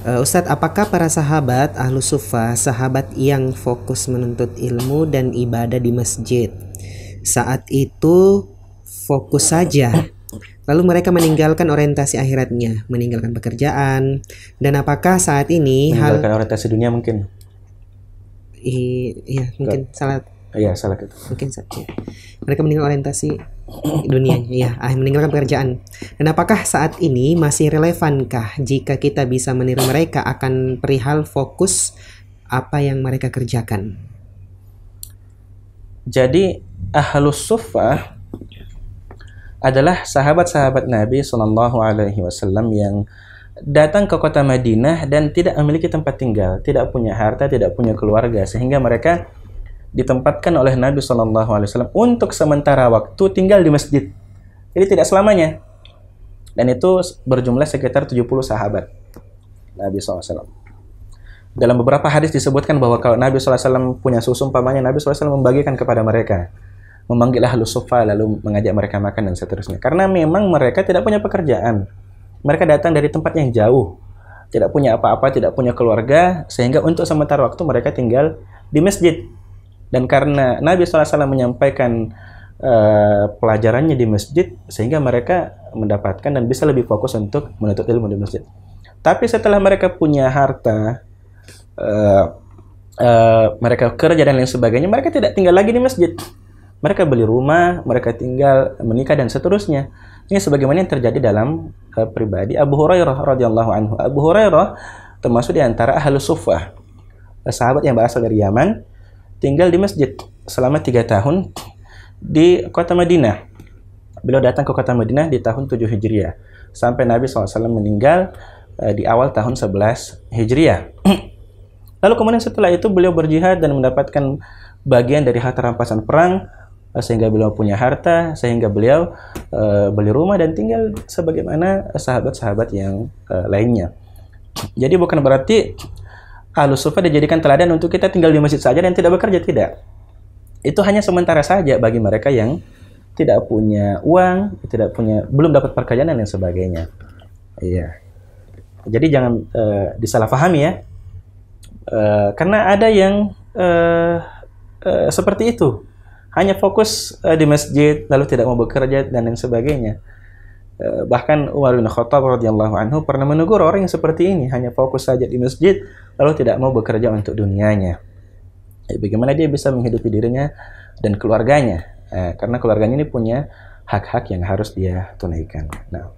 Ustadz, apakah para sahabat Ahlus Suffah, sahabat yang fokus menuntut ilmu dan ibadah di masjid, saat itu fokus saja, lalu mereka meninggalkan orientasi akhiratnya, meninggalkan pekerjaan, dan apakah saat ini meninggalkan orientasi dunia mungkin? Iya, mungkin salah. Iya, salah gitu. Mungkin saja. Mereka meninggalkan orientasi dunia, ya, meninggalkan pekerjaan. Dan apakah saat ini masih relevankah jika kita bisa meniru mereka akan perihal fokus apa yang mereka kerjakan? Jadi Ahlus Suffah adalah sahabat-sahabat Nabi Shallallahu Alaihi Wasallam yang datang ke kota Madinah dan tidak memiliki tempat tinggal, tidak punya harta, tidak punya keluarga, sehingga mereka ditempatkan oleh Nabi Shallallahu Alaihi Wasallam untuk sementara waktu tinggal di masjid. Jadi tidak selamanya. Dan itu berjumlah sekitar 70 sahabat Nabi SAW. Dalam beberapa hadis disebutkan bahwa kalau Nabi SAW punya susu, umpamanya Nabi SAW membagikan kepada mereka, memanggil Ahlus Suffah lalu mengajak mereka makan dan seterusnya. Karena memang mereka tidak punya pekerjaan. Mereka datang dari tempat yang jauh, tidak punya apa-apa, tidak punya keluarga, sehingga untuk sementara waktu mereka tinggal di masjid. Dan karena Nabi SAW menyampaikan pelajarannya di masjid, sehingga mereka mendapatkan dan bisa lebih fokus untuk menuntut ilmu di masjid. Tapi setelah mereka punya harta, mereka kerja dan lain sebagainya, mereka tidak tinggal lagi di masjid. Mereka beli rumah, mereka tinggal, menikah dan seterusnya. Ini sebagaimana yang terjadi dalam pribadi Abu Hurairah radhiyallahu anhu. Abu Hurairah termasuk di antara Ahlus Suffah, sahabat yang berasal dari Yaman, tinggal di masjid selama 3 tahun di kota Madinah. Beliau datang ke kota Madinah di tahun 7 Hijriah sampai Nabi SAW meninggal di awal tahun 11 Hijriah. Lalu kemudian setelah itu beliau berjihad dan mendapatkan bagian dari harta rampasan perang, sehingga beliau punya harta, sehingga beliau beli rumah dan tinggal sebagaimana sahabat-sahabat yang lainnya. Jadi bukan berarti Ahlus Suffah dijadikan teladan untuk kita tinggal di masjid saja dan tidak bekerja, tidak. Itu hanya sementara saja bagi mereka yang tidak punya uang, belum dapat pekerjaan dan lain sebagainya. Iya. Jadi jangan disalahpahami ya. Karena ada yang seperti itu. Hanya fokus di masjid lalu tidak mau bekerja dan lain sebagainya. Bahkan Umar bin Khattab radhiyallahu anhu pernah menegur orang yang seperti ini, hanya fokus saja di masjid lalu tidak mau bekerja untuk dunianya. Bagaimana dia bisa menghidupi dirinya dan keluarganya? Karena keluarganya ini punya hak-hak yang harus dia tunaikan. Nah.